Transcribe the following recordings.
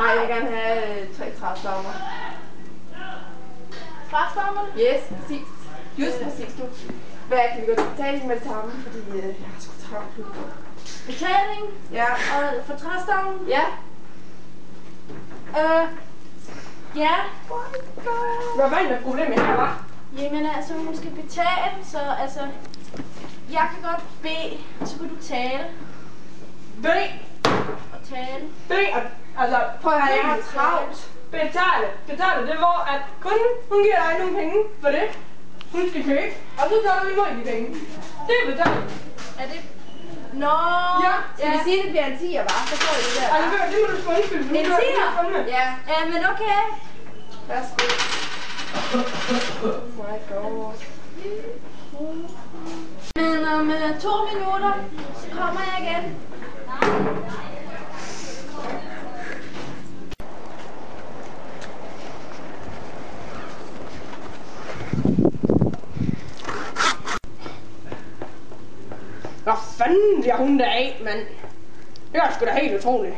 Nej, jeg vil gerne have 3 træstammer. Træstammerne? Yes, præcis. Just præcis du. Hvad kan vi gå til betaling med det samme, fordi jeg har sgu travlt nu. Betaling? Ja. Og for træstammen? Ja. Ja. Hvad fanden er problemet her, hva'? Jamen altså, hun skal betale, så altså... Jeg kan godt bede, så kan du tale. Bed! Og tale. Bed! Altså, prøv at høre, jeg har travlt. Betale, det var, at kunden, hun giver dig nogle penge for det. Hun skal købe, og så tager du imod de penge. Det er betaling. Er det... Nå! Ja. Skal vi sige, at det bliver en 10'er, hva'? Så får I det der, hva'? Altså, det må du sgu undskylde. En 10'er? Ja. Men okay. Værsgo. Oh my god. Men om 2 minutter, så kommer jeg igen. Hvad fanden bliver hun der af, mand? Det er sgu da helt utroligt.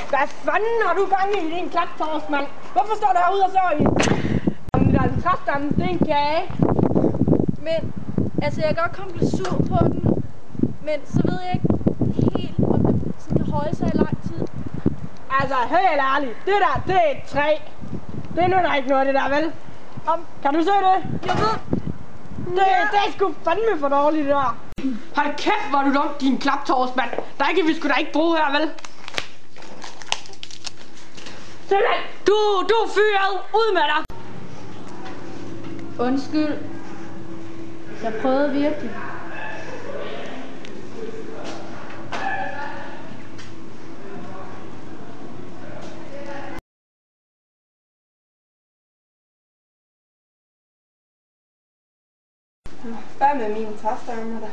Hvad fanden har du gang i din klaptorsk, mand? Hvorfor står du herude og så i? Om der er en træstamme, det er en kage. Men, altså jeg kan godt komme lidt sur på den. Men så ved jeg ikke helt, om det sådan kan holde sig i lang tid. Altså, helt ærligt. Det der, det er et træ. Det nytter ikke noget, det der, vel? Kan du se det? Jeg ved... Det er sgu fandme for dårligt, det der. Hold kæft, hvor er du dum, din klaptorsk, mand. Der kan vi sgu da ikke bruge her, vel? Sådan. Du er fyret. Ud med dig. Undskyld. Jeg prøvede virkelig. Hvad med mine træstammer der?